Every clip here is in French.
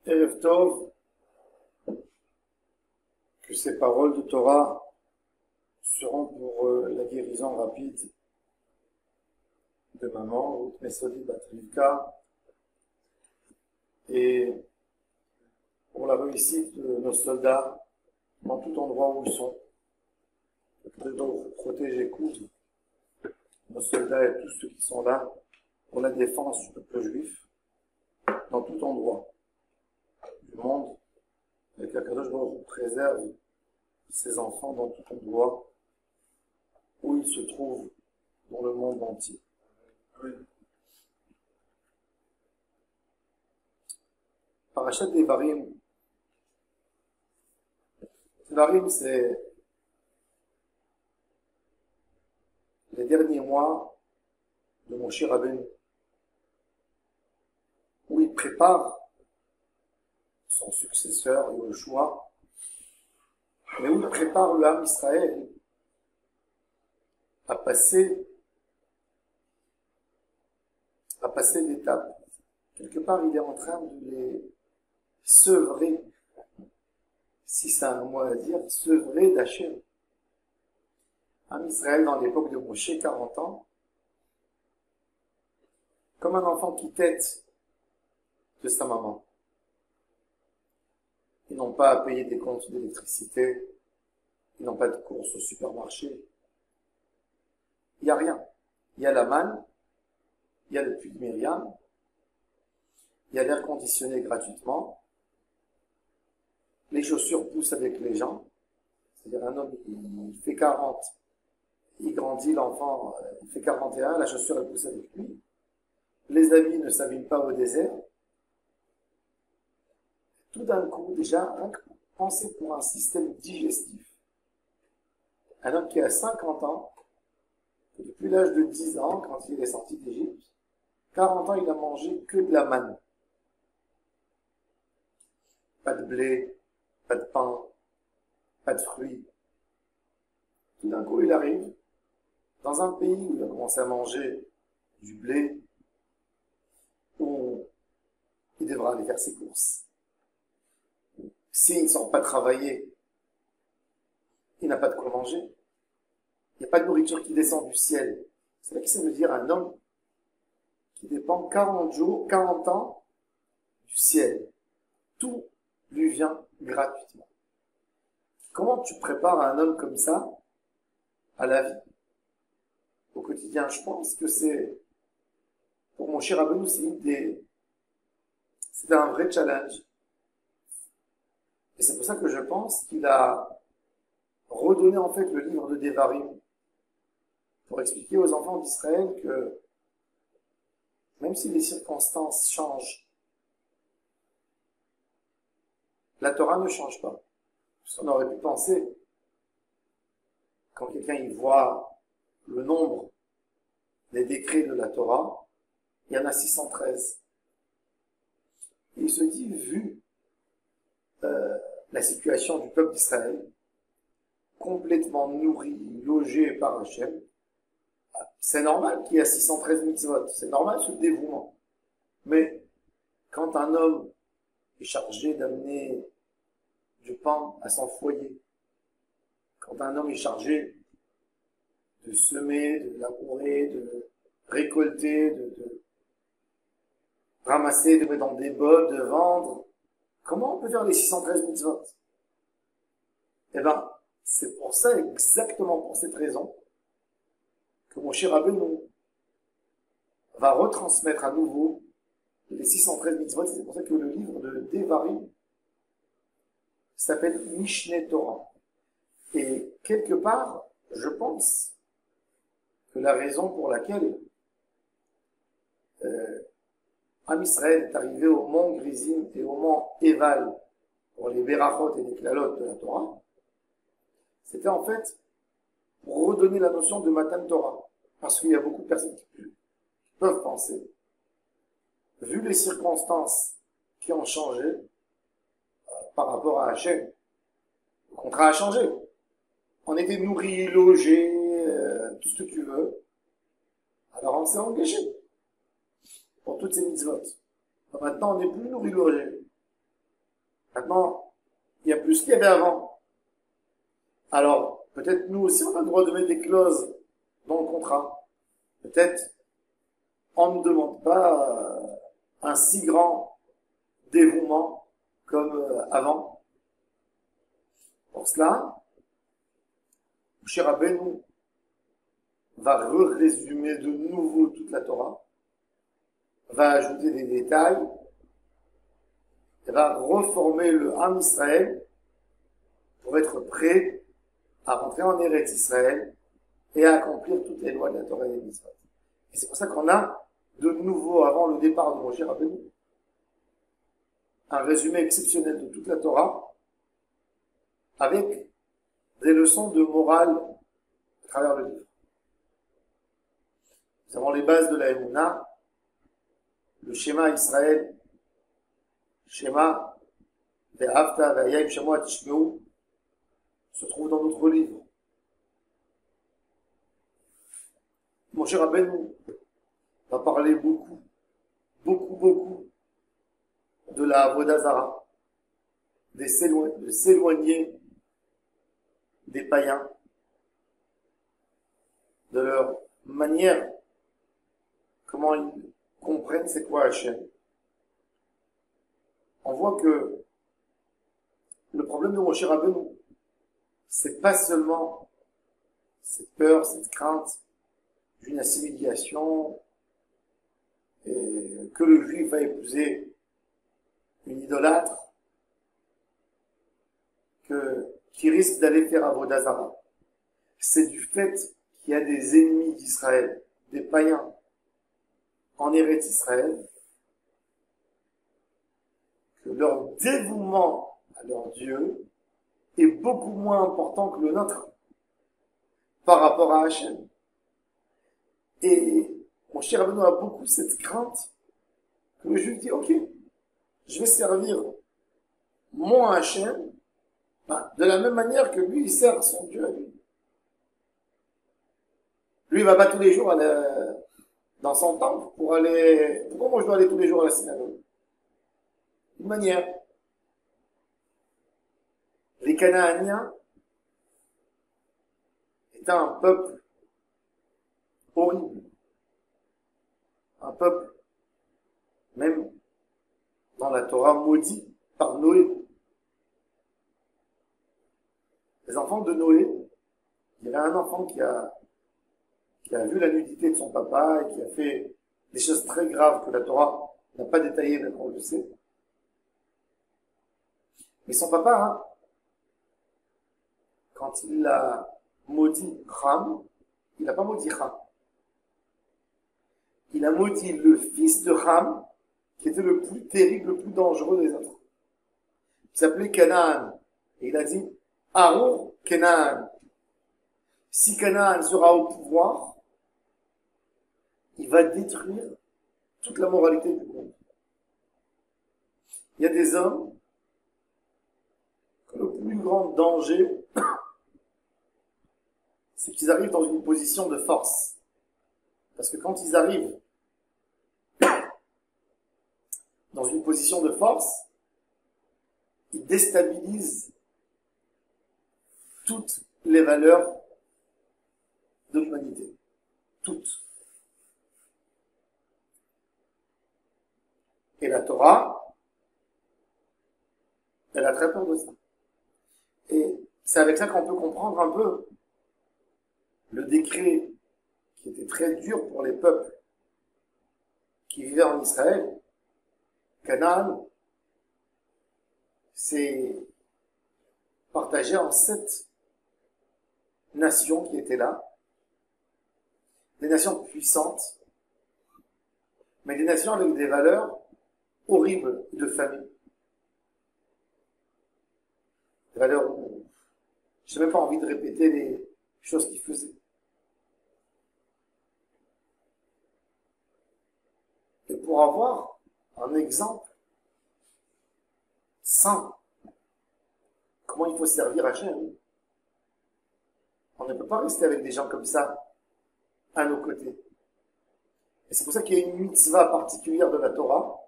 Erev Tov, que ces paroles de Torah seront pour la guérison rapide de maman, Ruth Mesodi Batrivka, et pour la réussite de nos soldats dans tout endroit où ils sont. Que Dieu protège et couvre nos soldats et tous ceux qui sont là pour la défense du peuple juif dans tout endroit du monde, et qu'Akadosh Baruch Hu préserve ses enfants dans tout endroit où ils se trouvent dans le monde entier. Parashat Devarim. Devarim, c'est les derniers mois de Moshe Rabbeinu, où il prépare son successeur, Yehoshua, mais où il prépare le Ham Israël à passer l'étape. Quelque part, il est en train de les sevrer, si c'est un mot à dire, sevrer d'Hachem. Ham Israël, dans l'époque de Moshe, 40 ans, comme un enfant qui tète de sa maman. Ils n'ont pas à payer des comptes d'électricité, ils n'ont pas de courses au supermarché. Il n'y a rien. Il y a la manne, il y a le puits de Myriam, il y a l'air conditionné gratuitement, les chaussures poussent avec les gens, c'est-à-dire un homme, il fait 40, il grandit, l'enfant, il fait 41, la chaussure elle pousse avec lui, les habits ne s'abîment pas au désert. Tout d'un coup, déjà, pensez pour un système digestif. Un homme qui a 50 ans, depuis l'âge de 10 ans, quand il est sorti d'Égypte, 40 ans, il a mangé que de la manne. Pas de blé, pas de pain, pas de fruits. Tout d'un coup, il arrive dans un pays où il a commencé à manger du blé, où il devra aller faire ses courses. S'il ne sort pas travailler, il n'a pas de quoi manger. Il n'y a pas de nourriture qui descend du ciel. C'est là que ça veut dire un homme qui dépend 40 jours, 40 ans du ciel. Tout lui vient gratuitement. Comment tu prépares un homme comme ça à la vie, au quotidien? Je pense que c'est, pour mon cher Rabbeinu, c'est un vrai challenge. Et c'est pour ça que je pense qu'il a redonné en fait le livre de Devarim pour expliquer aux enfants d'Israël que même si les circonstances changent, la Torah ne change pas. Parce qu'on aurait pu penser, quand quelqu'un y voit le nombre des décrets de la Torah, il y en a 613. Et il se dit, vu la situation du peuple d'Israël, complètement nourri, logé par Hachem, c'est normal qu'il y ait 613 mitzvot, c'est normal ce dévouement. Mais quand un homme est chargé d'amener du pain à son foyer, quand un homme est chargé de semer, de labourer, de récolter, de ramasser, de mettre dans des bottes, de vendre, comment on peut faire les 613 mitzvot? Eh bien, c'est pour ça, exactement pour cette raison, que mon cher Rabbeinu va retransmettre à nouveau les 613 mitzvot. C'est pour ça que le livre de Devarim s'appelle Mishneh Torah. Et quelque part, je pense que la raison pour laquelle Am Israël est arrivé au mont Grizim et au mont Eval pour les Berachot et les Klalot de la Torah, c'était en fait pour redonner la notion de Matan Torah. Parce qu'il y a beaucoup de personnes qui peuvent penser, vu les circonstances qui ont changé par rapport à Hachem, le contrat a changé. On était nourris, logés, tout ce que tu veux. Alors on s'est engagé pour toutes ces mitzvot. Maintenant, on n'est plus nourris, logés. Maintenant, il y a plus qu'il y avait avant. Alors, peut-être nous aussi, on a le droit de mettre des clauses dans le contrat. Peut-être, on ne demande pas un si grand dévouement comme avant. Pour cela, Moshe Rabbeinu va résumer de nouveau toute la Torah, va ajouter des détails, et va reformer le Ham Israël pour être prêt à rentrer en Eretz Israël et à accomplir toutes les lois de la Torah et des mitzvot. Et c'est pour ça qu'on a de nouveau, avant le départ de Moshe Rabbeinu, un résumé exceptionnel de toute la Torah avec des leçons de morale à travers le livre. Nous avons les bases de la Emouna, le schéma Israël, schéma Ve'afta ve'yayim shemo tishmeu se trouve dans notre livre. Moshe Rabbeinu va parler beaucoup de la Avodah Zara, de s'éloigner des païens, de leur manière, comment ils comprennent c'est quoi Hachem. On voit que le problème de Moshe Rabbeinu, c'est pas seulement cette peur, cette crainte d'une assimilation, et que le juif va épouser une idolâtre, qui risque d'aller faire Avodah Zara. C'est du fait qu'il y a des ennemis d'Israël, des païens, en Eretz Israël, que leur dévouement à leur Dieu est beaucoup moins important que le nôtre par rapport à Hachem. Et mon cher Rabbeinu a beaucoup cette crainte que le juif dit, ok, je vais servir mon Hachem de la même manière que lui, il sert son Dieu à lui. Lui, il va pas tous les jours aller dans son temple pour aller... Pourquoi moi je dois aller tous les jours à la synagogue? Une manière. Les Canaaniens étaient un peuple horrible. Un peuple, même dans la Torah, maudit par Noé. Les enfants de Noé, il y avait un enfant qui a vu la nudité de son papa et qui a fait des choses très graves que la Torah n'a pas détaillées, mais qu'on le sait. Mais son papa, quand il a maudit Ham, il n'a pas maudit Ham. Il a maudit le fils de Ham, qui était le plus terrible, le plus dangereux des autres. Il s'appelait Canaan. Et il a dit, Arur Canaan. Si Canaan sera au pouvoir, il va détruire toute la moralité du monde. Il y a des hommes que le plus grand danger, c'est qu'ils arrivent dans une position de force. Parce que quand ils arrivent dans une position de force, ils déstabilisent toutes les valeurs de l'humanité. Toutes. Et la Torah, elle a très peur de ça. Et c'est avec ça qu'on peut comprendre un peu le décret qui était très dur pour les peuples qui vivaient en Israël. Canaan, c'est partagé en 7 nations qui étaient là. Des nations puissantes, mais des nations avec des valeurs horribles de famille. Des valeurs où je n'ai même pas envie de répéter les choses qu'ils faisaient. Et pour avoir un exemple sain, comment il faut servir Hachem, on ne peut pas rester avec des gens comme ça à nos côtés. Et c'est pour ça qu'il y a une mitzvah particulière de la Torah,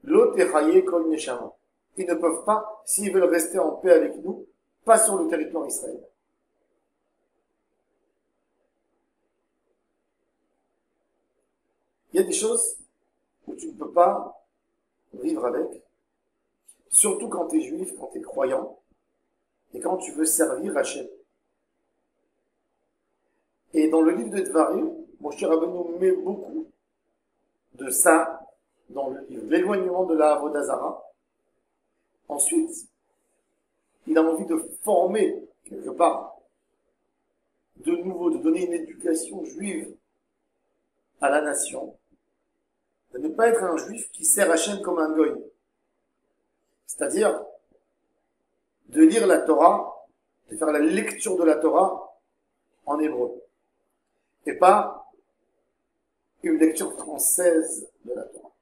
Lo techaye kol neshama. ils ne peuvent pas, s'ils veulent rester en paix avec nous, pas sur le territoire israélien. Il y a des choses où tu ne peux pas vivre avec, surtout quand tu es juif, quand tu es croyant, et quand tu veux servir Hachem. Et dans le livre de Dvarim, Moshe Rabbeinu met beaucoup de ça dans le livre, l'éloignement de la Avodah Zara. Ensuite, il a envie de former, quelque part, de nouveau, de donner une éducation juive à la nation, de ne pas être un juif qui sert Hachem comme un goy. C'est-à-dire, de lire la Torah, de faire la lecture de la Torah en hébreu. Et pas une lecture française de la Torah.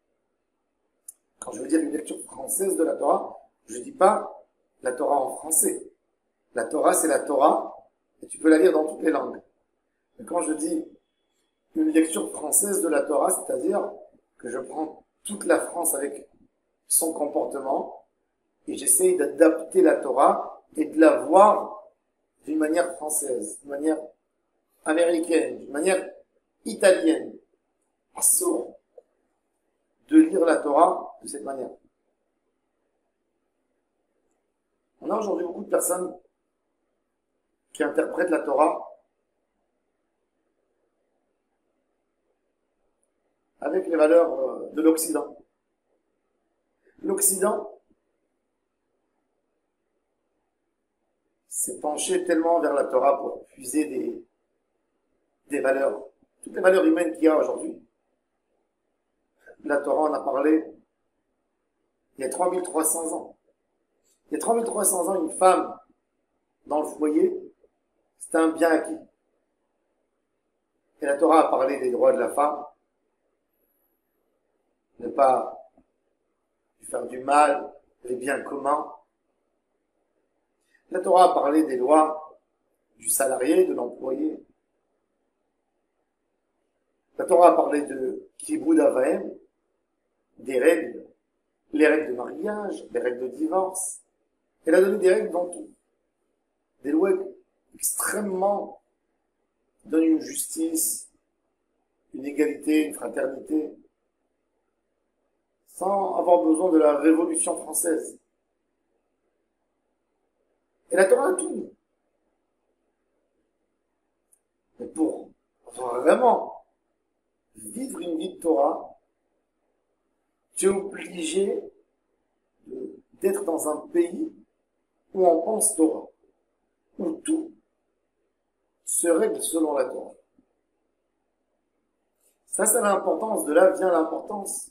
Quand je veux dire une lecture française de la Torah, je ne dis pas la Torah en français. La Torah, c'est la Torah, et tu peux la lire dans toutes les langues. Mais quand je dis une lecture française de la Torah, c'est-à-dire que je prends toute la France avec son comportement, et j'essaye d'adapter la Torah et de la voir d'une manière française, d'une manière américaine, d'une manière italienne. Assourd de lire la Torah de cette manière. On a aujourd'hui beaucoup de personnes qui interprètent la Torah avec les valeurs de l'Occident. L'Occident s'est penché tellement vers la Torah pour puiser des valeurs, toutes les valeurs humaines qu'il y a aujourd'hui. La Torah en a parlé il y a 3300 ans. Il y a 3300 ans, une femme dans le foyer, c'était un bien acquis. Et la Torah a parlé des droits de la femme, ne pas lui faire du mal, les biens communs. La Torah a parlé des lois du salarié, de l'employé. La Torah a parlé de Kibboud Avaim, des règles, les règles de mariage, les règles de divorce. Elle a donné des règles dans tout. Des lois extrêmement qui donnent une justice, une égalité, une fraternité, sans avoir besoin de la Révolution française. Et la Torah a tout mis. Mais pour vraiment vivre une vie de Torah, tu es obligé d'être dans un pays où on pense Torah, où tout se règle selon la Torah. Ça, c'est l'importance. De là vient l'importance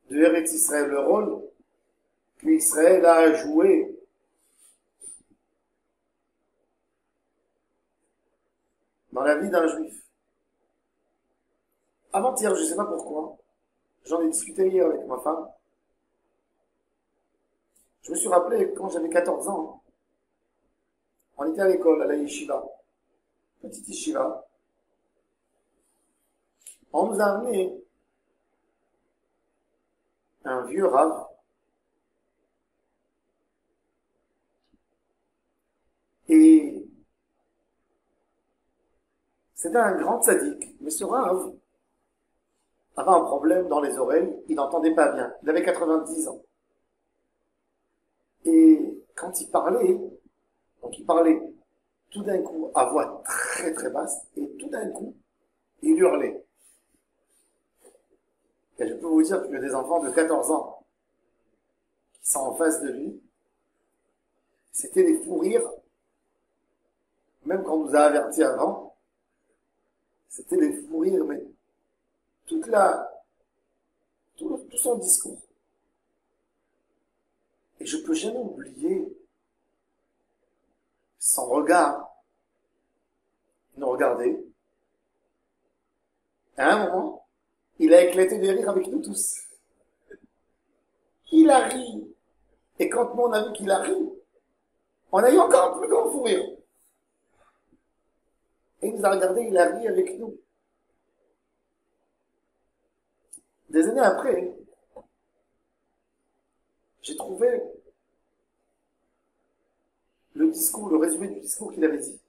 de Eretz Israël, le rôle qu'Israël a joué dans la vie d'un juif. Avant-hier, je ne sais pas pourquoi, j'en ai discuté hier avec ma femme. Je me suis rappelé quand j'avais 14 ans, on était à l'école, à la yeshiva, petite yeshiva. On nous a amené un vieux rave et c'était un grand sadique, mais ce rave avait un problème dans les oreilles, il n'entendait pas bien, il avait 90 ans. Et quand il parlait, donc il parlait tout d'un coup à voix très très basse, et tout d'un coup, il hurlait. Et je peux vous dire que des enfants de 14 ans qui sont en face de lui, c'était des fous rires, même quand on nous a avertis avant, c'était des fous rires, mais tout son discours. Et je peux jamais oublier son regard. Il nous regardait. À un moment, il a éclaté de rire avec nous tous. Il a ri. Et quand nous on a vu qu'il a ri, on a eu encore un plus grand fou rire. Et il nous a regardé, il a ri avec nous. Des années après, j'ai trouvé le discours, le résumé du discours qu'il avait dit,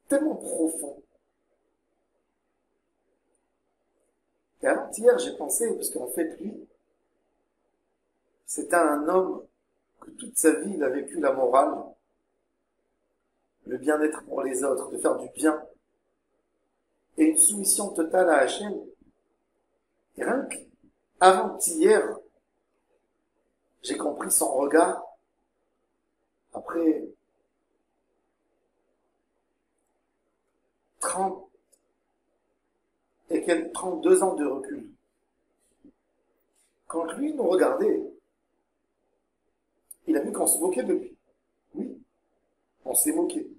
tellement profond. Et avant-hier, j'ai pensé, parce qu'en fait, lui, c'était un homme que toute sa vie, il a vécu la morale, le bien-être pour les autres, de faire du bien, et une soumission totale à Hachem. Et rien qu'avant-hier, j'ai compris son regard, après 32 ans de recul. Quand lui nous regardait, il a vu qu'on se moquait de lui. Oui, on s'est moqué.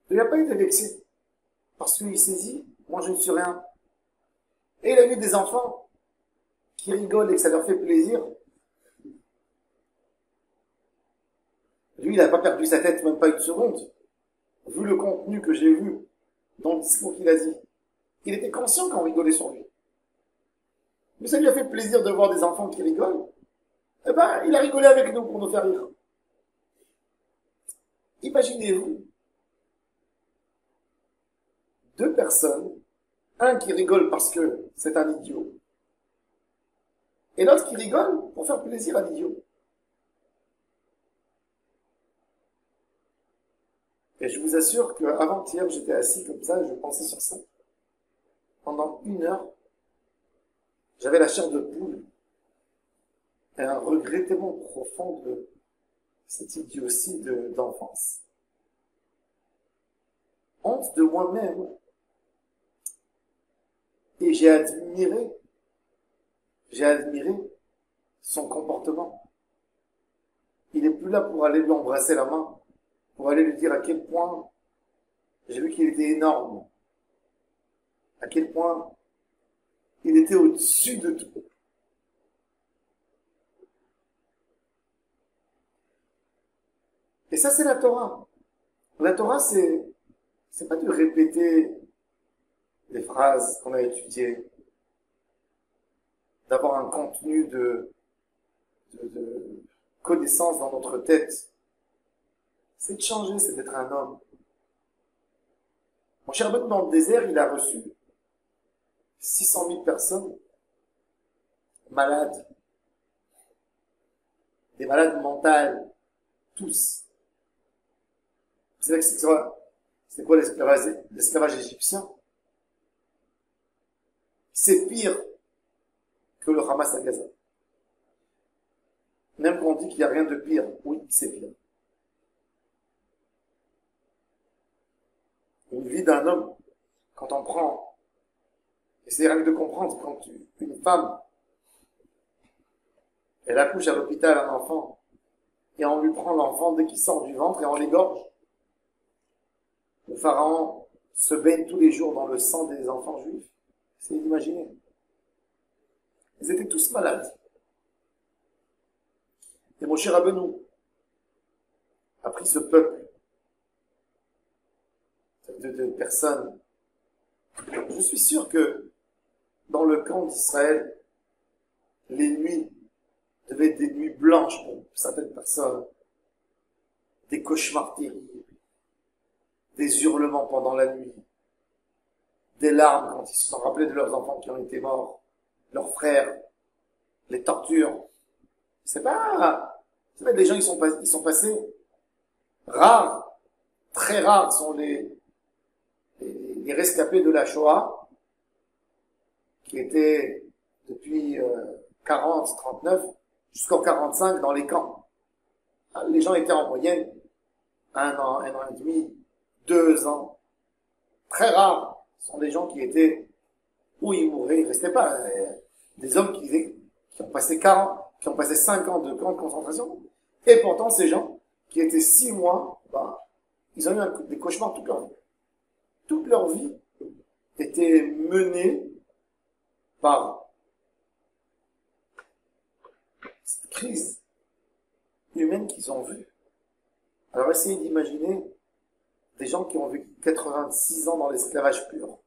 Il n'a pas été vexé, parce qu'il s'est dit, moi je ne suis rien. Et il a vu des enfants qui rigolent et que ça leur fait plaisir. Lui, il n'a pas perdu sa tête, même pas une seconde. Vu le contenu que j'ai vu dans le discours qu'il a dit, il était conscient qu'on rigolait sur lui. Mais ça lui a fait plaisir de voir des enfants qui rigolent. Eh ben, il a rigolé avec nous pour nous faire rire. Imaginez-vous, deux personnes, un qui rigole parce que c'est un idiot, et l'autre qui rigole pour faire plaisir à l'idiot. Et je vous assure qu'avant-hier, j'étais assis comme ça et je pensais sur ça. Pendant 1 heure, j'avais la chair de poule et un regret tellement profond de cette idiotie d'enfance. Honte de moi-même. Et j'ai admiré son comportement. Il n'est plus là pour aller lui embrasser la main, pour aller lui dire à quel point j'ai vu qu'il était énorme, à quel point il était au-dessus de tout. Et ça, c'est la Torah. La Torah, c'est pas de répéter les phrases qu'on a étudiées, d'avoir un contenu de connaissance dans notre tête. C'est de changer, c'est d'être un homme. Mon cher Ben, dans le désert, il a reçu 600 000 personnes malades, des malades mentales, tous. Vous savez que c'est quoi l'esclavage égyptien? C'est pire que le Hamas à Gaza. Même qu'on dit qu'il n'y a rien de pire, oui, c'est pire. Une vie d'un homme, quand on prend, et c'est rien que de comprendre, quand une femme, elle accouche à l'hôpital un enfant, et on lui prend l'enfant dès qu'il sort du ventre et on l'égorge. Le pharaon se baigne tous les jours dans le sang des enfants juifs. C'est d'imaginer. Ils étaient tous malades. Et Moshe Rabbeinu a pris ce peuple de personnes. Je suis sûr que dans le camp d'Israël, les nuits devaient être des nuits blanches pour certaines personnes, des cauchemars terribles, des hurlements pendant la nuit, des larmes quand ils se sont rappelés de leurs enfants qui ont été morts, leurs frères, les tortures. C'est pas des gens, ils sont passés rares, très rares sont les rescapés de la Shoah, qui étaient depuis 40, 39, jusqu'en 45 dans les camps. Les gens étaient en moyenne 1 an, 1 an et demi, 2 ans. Très rares sont des gens qui étaient, où ils mouraient, ils restaient pas. Des hommes qui ont passé 5 ans de camp de concentration. Et pourtant, ces gens, qui étaient 6 mois, ils ont eu des cauchemars toute leur vie. Toute leur vie était menée par cette crise humaine qu'ils ont vue. Alors essayez d'imaginer des gens qui ont vécu 86 ans dans l'esclavage pur.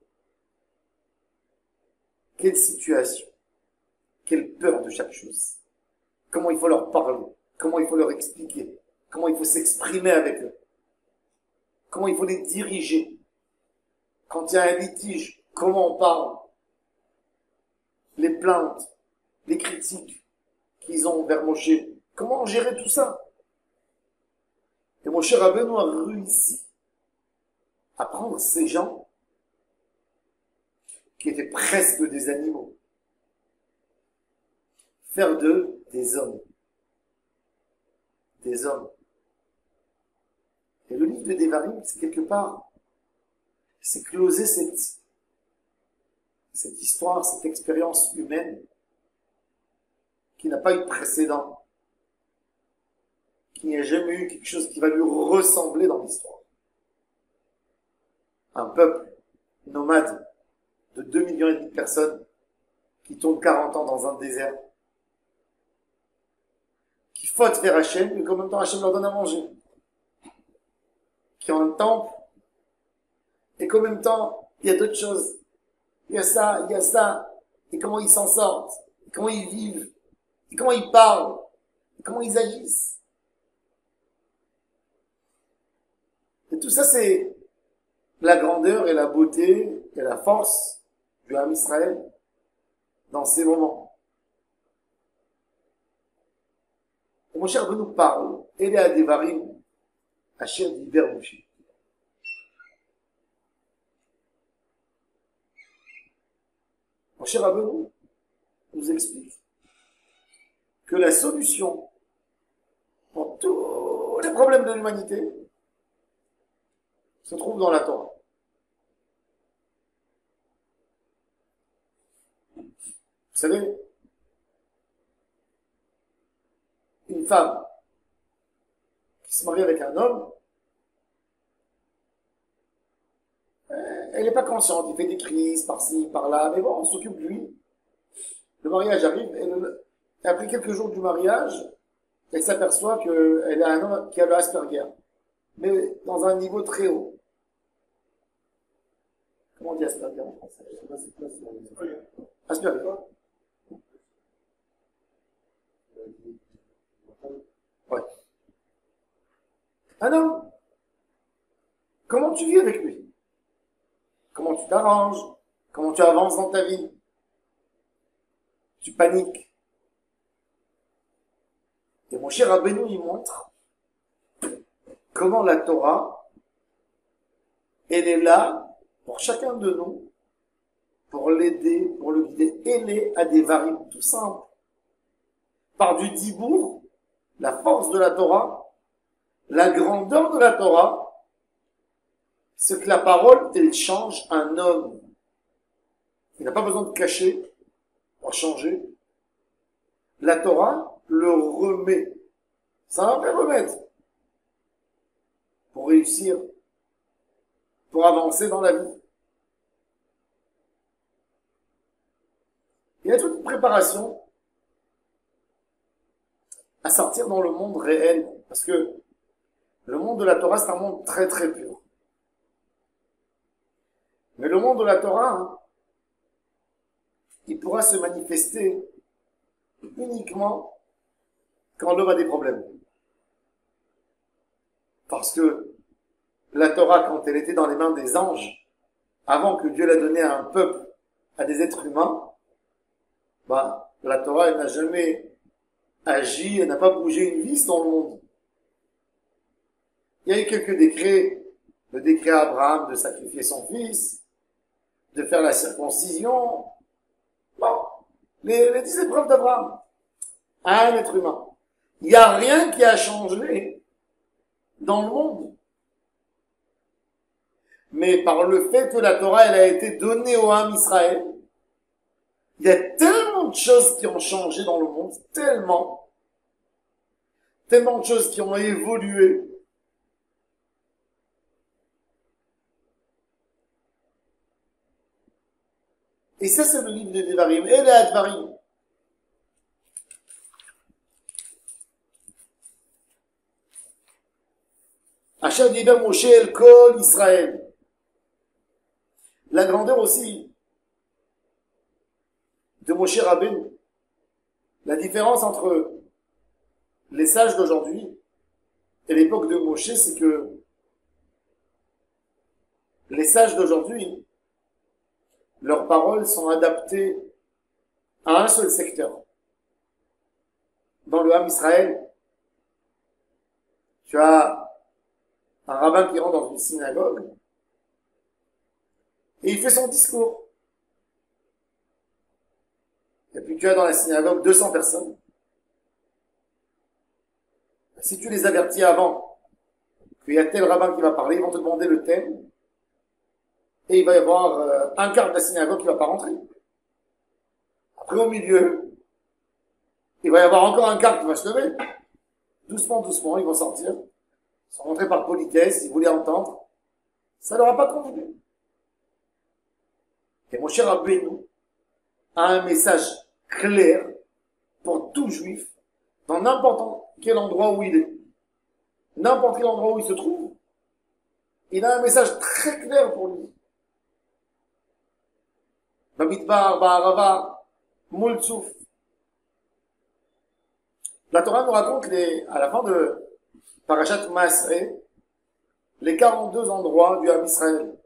Quelle situation! quelle peur de chaque chose. Comment il faut leur parler, comment il faut leur expliquer, comment il faut s'exprimer avec eux, comment il faut les diriger. Quand il y a un litige, comment on parle, les plaintes, les critiques qu'ils ont vers Moshe, comment gérer tout ça. Et Moshe Rabbeinu a réussi à prendre ces gens qui étaient presque des animaux, faire d'eux des hommes. Des hommes. Et le livre de Devarim, c'est quelque part, c'est closer cette histoire, cette expérience humaine qui n'a pas eu de précédent, qui n'y a jamais eu quelque chose qui va lui ressembler dans l'histoire. Un peuple nomade de 2,5 millions de personnes qui tombent 40 ans dans un désert, qui fautent vers Hachem, mais qu'en même temps Hachem leur donne à manger, qui ont un temple, et qu'en même temps, il y a d'autres choses. Il y a ça, et comment ils s'en sortent, et comment ils vivent, et comment ils parlent, et comment ils agissent. Et tout ça, c'est la grandeur et la beauté et la force du Ham Israël dans ces moments. Et Moshe Rabbeinu nous parle, Ele Adevarim, Asher Diber Moshe. Moshe Rabbeinu nous explique que la solution pour tous les problèmes de l'humanité se trouve dans la Torah. Vous savez, une femme qui se marie avec un homme, elle n'est pas consciente, il fait des crises par-ci, par-là, mais bon, on s'occupe de lui. Le mariage arrive, et après quelques jours du mariage, elle s'aperçoit qu'elle a un homme qui a le Asperger, mais dans un niveau très haut. Comment on dit Asperger en français? Asperger. Ouais. Un homme. Comment tu vis avec lui? Comment tu t'arranges? Comment tu avances dans ta vie? Tu paniques. Et mon cher Rabbeinu, il montre comment la Torah, elle est là pour chacun de nous, pour l'aider, pour le guider. Elle est à des variables tout simples. Par du dibour, la force de la Torah, la grandeur de la Torah, c'est que la parole, elle change un homme. Il n'a pas besoin de cacher pour changer. La Torah le remet. C'est un vrai remède pour réussir, pour avancer dans la vie. Il y a toute une préparation à sortir dans le monde réel, parce que le monde de la Torah, c'est un monde très très pur. Mais le monde de la Torah, il pourra se manifester uniquement quand l'homme a des problèmes. Parce que la Torah, quand elle était dans les mains des anges, avant que Dieu la donnée à un peuple, à des êtres humains, la Torah, elle n'a jamais agi, elle n'a pas bougé une vis dans le monde. Il y a eu quelques décrets, le décret à Abraham de sacrifier son fils, de faire la circoncision, les 10 épreuves d'Abraham, à un être humain. Il n'y a rien qui a changé dans le monde. Mais par le fait que la Torah, elle a été donnée au Ham Israël, il y a tellement de choses qui ont changé dans le monde, tellement de choses qui ont évolué. Et ça, c'est le livre de Devarim. Et les Advarim. Asher Diber Moshe El Kol Israël. La grandeur aussi de Moshe Rabbeinu, La différence entre les sages d'aujourd'hui et l'époque de Moshe, c'est que les sages d'aujourd'hui, leurs paroles sont adaptées à un seul secteur. Dans le Ham Israël, tu as un rabbin qui rentre dans une synagogue et il fait son discours. Et puis tu as dans la synagogue 200 personnes. Si tu les avertis avant qu'il y a tel rabbin qui va parler, ils vont te demander le thème et il va y avoir un quart de la synagogue qui va pas rentrer. Après au milieu, il va y avoir encore un quart qui va se lever. Doucement, doucement, ils vont sortir. Ils sont rentrés par politesse, ils voulaient entendre. Ça leur a pas convenu. Et mon cher Rabbeinu a un message clair pour tout juif, dans n'importe quel endroit où il est. N'importe quel endroit où il se trouve. Il a un message très clair pour lui. Bamidbar, Ba'arava, Moultsouf. La Torah nous raconte à la fin de Parashat Maasreh, les 42 endroits du Ham Israël.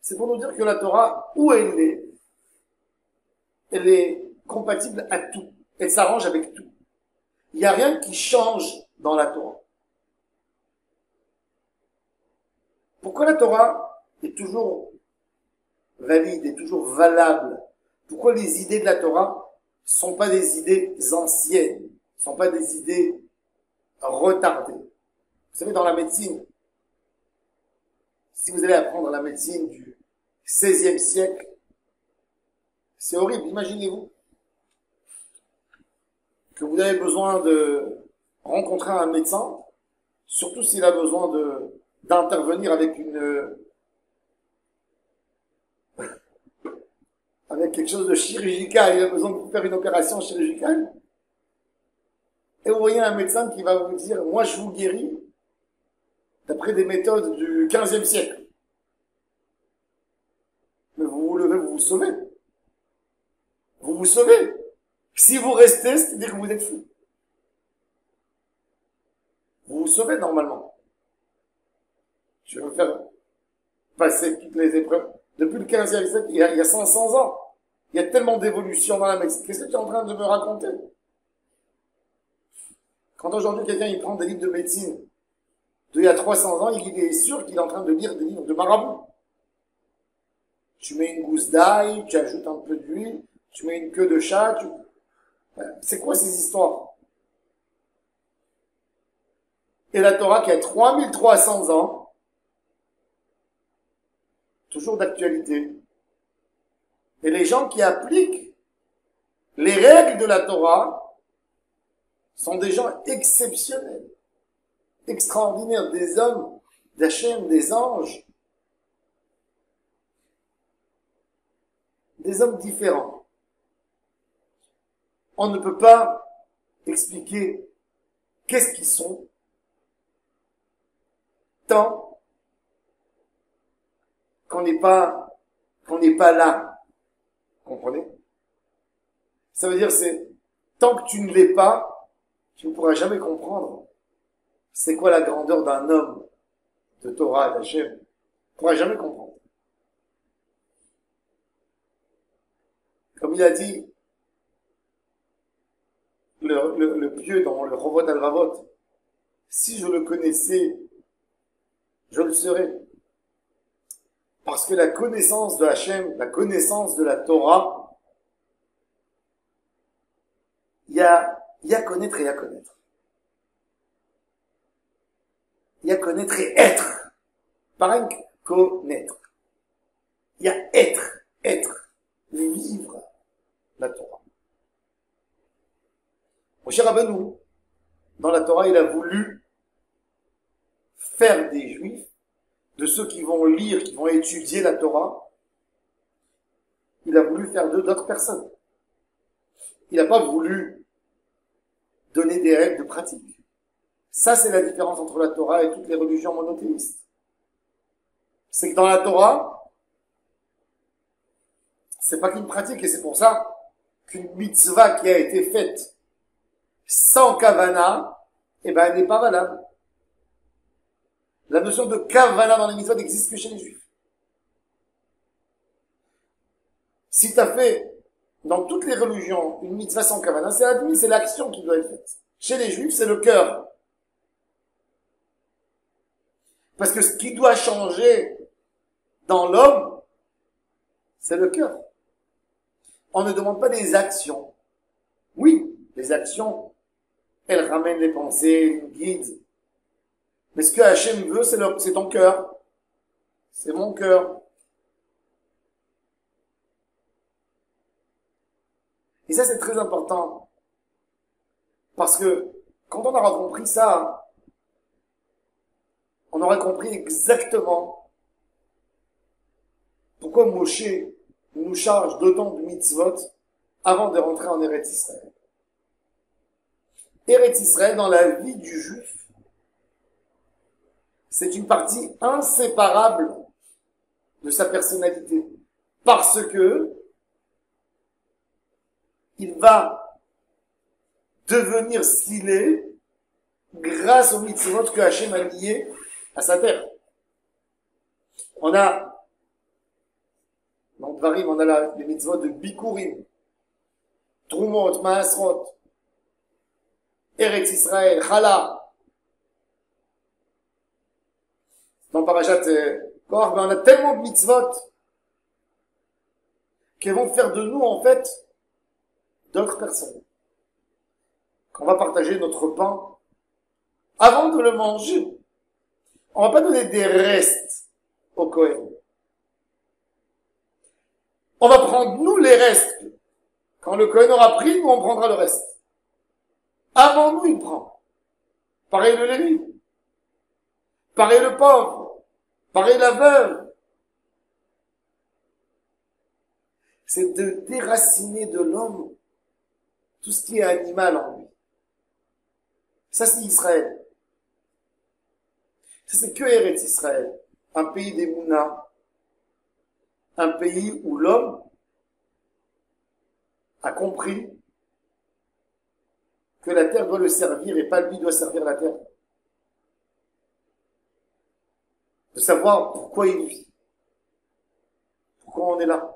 C'est pour nous dire que la Torah, où elle est compatible à tout. Elle s'arrange avec tout. Il n'y a rien qui change dans la Torah. Pourquoi la Torah est toujours valide, est toujours valable? Pourquoi les idées de la Torah sont pas des idées anciennes, sont pas des idées retardées? Vous savez, dans la médecine, si vous allez apprendre la médecine du XVIe siècle, c'est horrible. Imaginez-vous que vous avez besoin de rencontrer un médecin, surtout s'il a besoin d'intervenir avec avec quelque chose de chirurgical, il a besoin de vous faire une opération chirurgicale. Et vous voyez un médecin qui va vous dire, moi je vous guéris d'après des méthodes du XVe siècle. Mais vous vous levez, vous vous sauvez. Vous vous sauvez. Si vous restez, c'est-à-dire que vous êtes fou. Vous vous sauvez normalement. Je vais vous faire passer toutes les épreuves. Depuis le 15e siècle, il y a 500 ans, il y a tellement d'évolution dans la médecine. Qu'est-ce que tu es en train de me raconter? Quand aujourd'hui quelqu'un il prend des livres de médecine d'il y a 300 ans, il est sûr qu'il est en train de lire des livres de marabout. Tu mets une gousse d'ail, tu ajoutes un peu d'huile, tu mets une queue de chat, C'est quoi ces histoires? Et la Torah qui a 3300 ans, toujours d'actualité. Et les gens qui appliquent les règles de la Torah sont des gens exceptionnels, extraordinaires, des hommes d'Hachem, des anges, des hommes différents. On ne peut pas expliquer qu'est-ce qu'ils sont tant qu'on n'est pas là. Comprenez? Ça veut dire tant que tu ne l'es pas, tu ne pourras jamais comprendre c'est quoi la grandeur d'un homme de Torah, d'Hachem. Tu ne pourras jamais comprendre. Comme il a dit le pieux dans le Rovot al-Ravot, si je le connaissais, je le serais. Parce que la connaissance de Hachem, la connaissance de la Torah, il y a connaître et il y a connaître. Il y a connaître et être. Pas que connaître. Il y a être, vivre la Torah. Mon cher Rabbeinu, dans la Torah, il a voulu faire des Juifs, de ceux qui vont lire, qui vont étudier la Torah, il a voulu faire d'eux d'autres personnes. Il n'a pas voulu donner des règles de pratique. Ça, c'est la différence entre la Torah et toutes les religions monothéistes. C'est que dans la Torah, c'est pas qu'une pratique, et c'est pour ça qu'une mitzvah qui a été faite sans kavana, eh ben, elle n'est pas valable. La notion de kavana dans les mitzvahs n'existe que chez les juifs. Si tu as fait, dans toutes les religions, une mitzvah sans kavana, c'est admis, c'est l'action qui doit être faite. Chez les juifs, c'est le cœur. Parce que ce qui doit changer dans l'homme, c'est le cœur. On ne demande pas des actions. Oui, les actions, elles ramènent les pensées, elles guident. Mais ce que Hachem veut, c'est ton cœur. C'est mon cœur. Et ça, c'est très important. Parce que, quand on aura compris ça, on aura compris exactement pourquoi Moshe nous charge d'autant de mitzvot avant de rentrer en Eretz Israël. Eretz Israël, dans la vie du juif, c'est une partie inséparable de sa personnalité. Parce que il va devenir ce qu'il est grâce aux mitzvot que Hachem a liés à sa terre. On a, dans Dvarim, on a les mitzvot de Bikurim, Trumot, Maasrot, Eretz Israël, Chala. Dans Parashat Korach, on a tellement de mitzvot qui vont faire de nous, en fait, d'autres personnes. Quand on va partager notre pain, avant de le manger, on va pas donner des restes au Kohen. On va prendre, nous, les restes. Quand le Kohen aura pris, nous, on prendra le reste. Avant nous, il prend. Pareil le Lévi. Pareil le pauvre. Pareil la veuve. C'est de déraciner de l'homme tout ce qui est animal en lui. Ça, c'est Israël. Ça, c'est que Eretz Israël. Un pays d'Emouna. Un pays où l'homme a compris que la terre doit le servir et pas lui doit servir la terre. De savoir pourquoi il vit. Pourquoi on est là.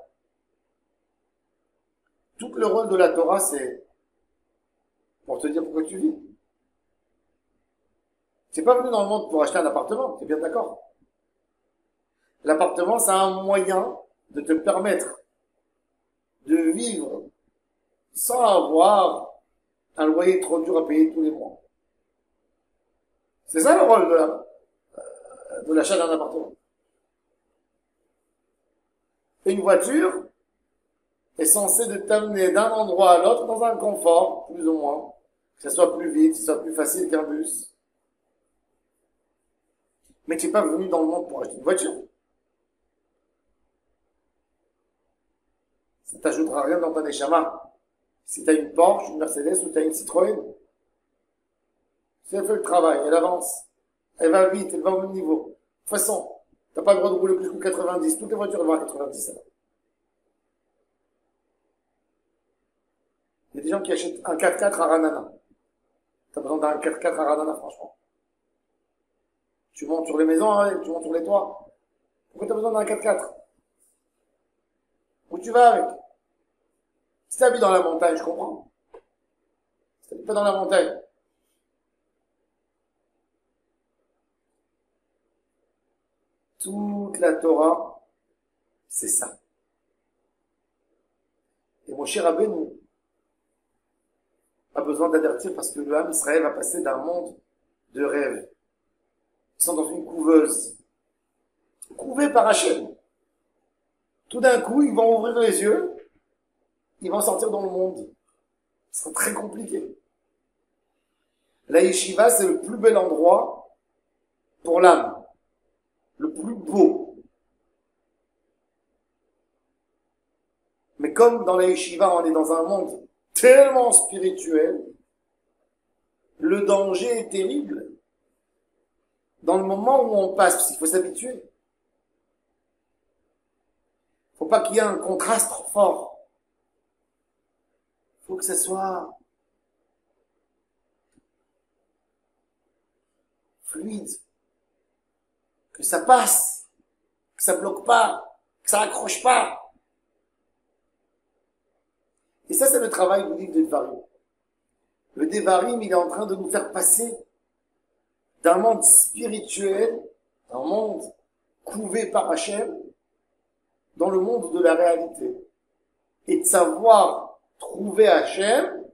Tout le rôle de la Torah, c'est pour te dire pourquoi tu vis. Tu n'es pas venu dans le monde pour acheter un appartement, tu es bien d'accord? L'appartement, c'est un moyen de te permettre de vivre sans avoir un loyer trop dur à payer tous les mois. C'est ça le rôle de l'achat d'un appartement. Et une voiture est censée de t'amener d'un endroit à l'autre dans un confort, plus ou moins, que ça soit plus vite, que ça soit plus facile qu'un bus. Mais tu n'es pas venu dans le monde pour acheter une voiture. Ça t'ajoutera rien dans ta neshama. Si tu as une Porsche, une Mercedes ou tu as une Citroën, si elle fait le travail, elle avance, elle va vite, elle va au même niveau. De toute façon, tu n'as pas le droit de rouler plus que 90. Toutes les voitures vont à 90 alors. Il y a des gens qui achètent un 4x4 à Ranana. Tu as besoin d'un 4x4 à Ranana, franchement. Tu montes sur les maisons, hein, tu montes sur les toits. Pourquoi tu as besoin d'un 4x4? Où tu vas avec? Si tu habites dans la montagne, je comprends. Si tu n'habites pas dans la montagne. Toute la Torah, c'est ça. Et mon cher Rabbeinu a besoin d'avertir parce que le Ham Israël va passer d'un monde de rêve. Ils sont dans une couveuse. Couvés par Hachem. Tout d'un coup, ils vont ouvrir les yeux. Ils vont sortir dans le monde. C'est très compliqué. La yeshiva, c'est le plus bel endroit pour l'âme. Le plus beau. Mais comme dans la yeshiva, on est dans un monde tellement spirituel, le danger est terrible. Dans le moment où on passe, parce qu'il faut s'habituer. Faut pas qu'il y ait un contraste trop fort. que ça soit fluide, que ça passe, que ça bloque pas, que ça accroche pas. Et ça, c'est le travail du livre de Devarim. Le Devarim, il est en train de nous faire passer d'un monde spirituel, un monde couvé par Hachem, dans le monde de la réalité. Et de savoir trouver Hachem,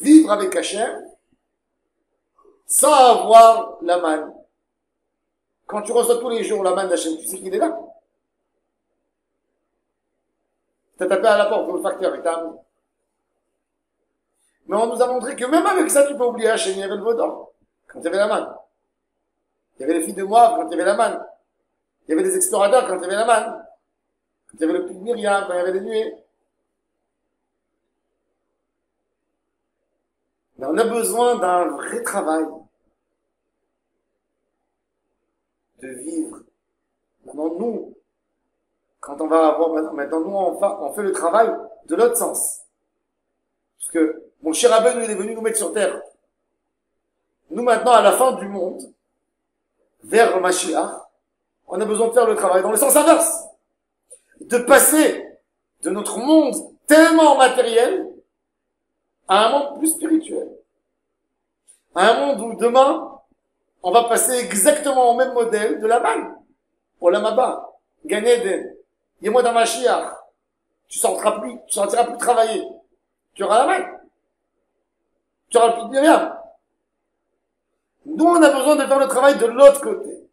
vivre avec Hachem, sans avoir la manne. Quand tu reçois tous les jours la manne d'Hachem, tu sais qu'il est là. T'as tapé à la porte, le facteur, et t'as amené. Mais on nous a montré que même avec ça, tu peux oublier Hachem. Il y avait le Vaudor, quand il y avait la manne. Il y avait les filles de Moab, quand il y avait la manne. Il y avait les explorateurs, quand il y avait la manne. Quand il y avait le puits de Myriam, quand il y avait les nuées. Mais on a besoin d'un vrai travail. De vivre. Maintenant, nous, quand on va avoir, maintenant, nous, on fait le travail de l'autre sens. Parce que, mon cher Rabbeinu, il est venu nous mettre sur terre. Nous, maintenant, à la fin du monde, vers Mashiach, on a besoin de faire le travail dans le sens inverse. De passer de notre monde tellement matériel à un monde plus spirituel. À un monde où demain, on va passer exactement au même modèle de la manne. Olam Haba, Gan Eden, Yemot HaMashiach. Tu sortiras plus travailler. Tu auras la manne. Tu auras le puits de Myriam. Nous, on a besoin de faire le travail de l'autre côté.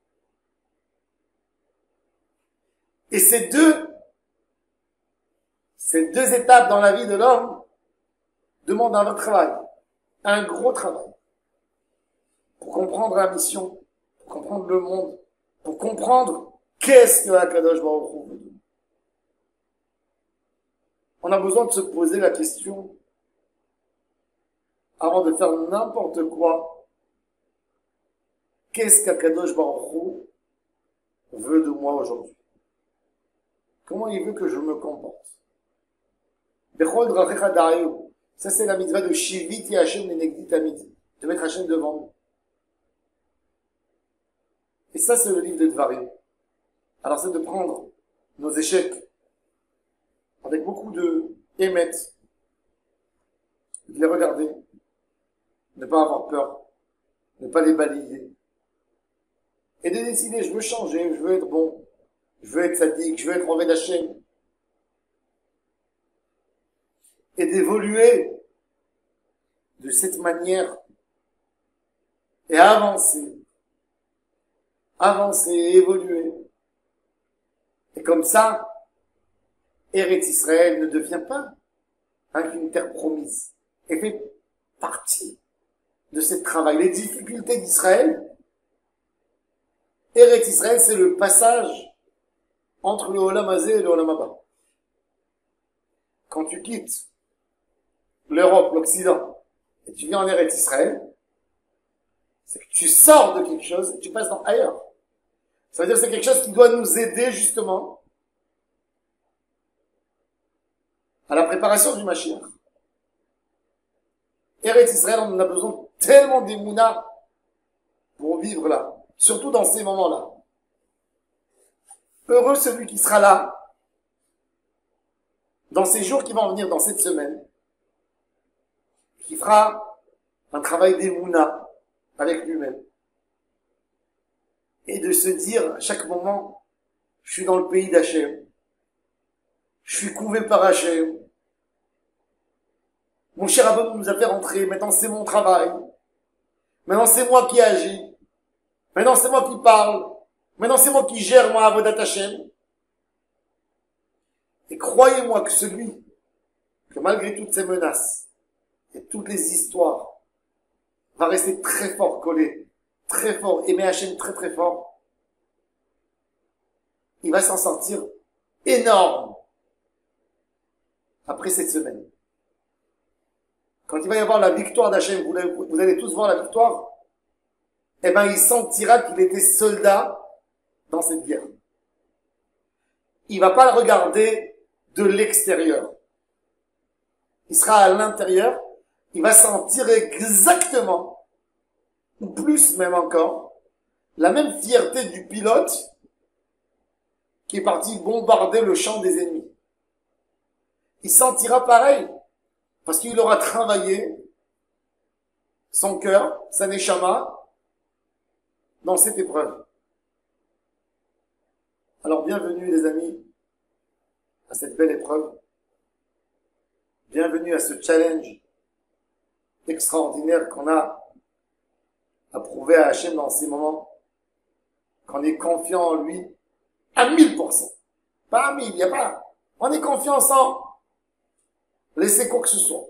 Et ces deux étapes dans la vie de l'homme demandent un vrai travail. Un gros travail. Pour comprendre la mission, pour comprendre le monde, pour comprendre qu'est-ce que Akadosh Baruch Hu veut dire. On a besoin de se poser la question, avant de faire n'importe quoi, qu'est-ce qu'Akadosh Baruch Hu veut de moi aujourd'hui? Comment il veut que je me comporte? Bechol drachecha da'ayu. Ça, c'est la mitzvah de Shiviti Hashem lenegdi tamid. De mettre Hashem devant nous. Et ça, c'est le livre de Devarim. Alors, c'est de prendre nos échecs avec beaucoup de émettes, de les regarder, ne pas avoir peur, ne pas les balayer, et de décider, je veux changer, je veux être bon, je veux être sadique, je veux être Oved Hashem, et d'évoluer de cette manière, et avancer, et évoluer. Et comme ça, Eretz Israël ne devient pas une terre promise, elle fait partie de ce travail. Les difficultés d'Israël, Eretz Israël, c'est le passage entre le Olam Hazé et le Olam Haba. Quand tu quittes l'Europe, l'Occident, et tu viens en Eretz Israël, c'est que tu sors de quelque chose et tu passes dans ailleurs. Ça veut dire que c'est quelque chose qui doit nous aider justement à la préparation du Mashiach. Eretz Israël, on en a besoin tellement d'émouna pour vivre là, surtout dans ces moments-là. Heureux celui qui sera là, dans ces jours qui vont venir, dans cette semaine, qui fera un travail d'émouna avec lui-même. Et de se dire à chaque moment, je suis dans le pays d'Hachem, je suis couvé par Hachem, mon cher Abba nous a fait rentrer, maintenant c'est mon travail, maintenant c'est moi qui agis, maintenant c'est moi qui parle, maintenant c'est moi qui gère mon Avodat Hachem. Et croyez-moi que celui que malgré toutes ces menaces et toutes les histoires va rester très fort collé, très fort, aimer Hachem très très fort, il va s'en sortir énorme après cette semaine. Quand il va y avoir la victoire d'Hachem, vous allez tous voir la victoire, eh ben il sentira qu'il était soldat dans cette guerre. Il va pas le regarder de l'extérieur. il sera à l'intérieur, il va sentir exactement, ou plus même encore, la même fierté du pilote qui est parti bombarder le champ des ennemis. Il sentira pareil, parce qu'il aura travaillé son cœur, sa neshama, dans cette épreuve. Alors bienvenue les amis à cette belle épreuve. Bienvenue à ce challenge extraordinaire qu'on a à prouver à Hachem dans ces moments, qu'on est confiant en lui à 1000%. Pas à 1000, il n'y a pas. On est confiant sans laisser quoi que ce soit.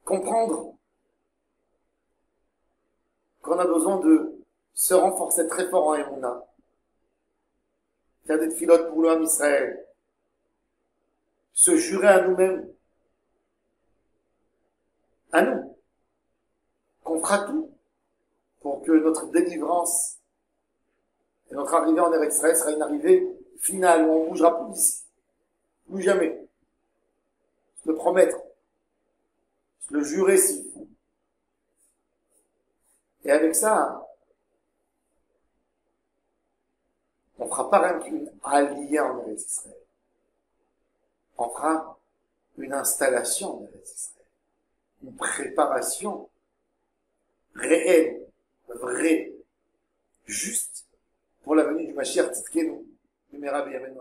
Comprendre qu'on a besoin de se renforcer très fort en Emouna. Faire des filotes pour l'homme Israël. Se jurer à nous-mêmes, à nous, qu'on fera tout pour que notre délivrance et notre arrivée en Eretz Israël sera une arrivée finale où on ne bougera plus d'ici. Plus jamais. Se le promettre. Se le jurer s'il faut. Et avec ça, on fera pas rien qu'une aliyah en Eretz Israël. On fera une installation en Eretz Israël. Une préparation réelle, vraie, juste pour la venue du Mashiach Tzidkenu, du Merabi Amen.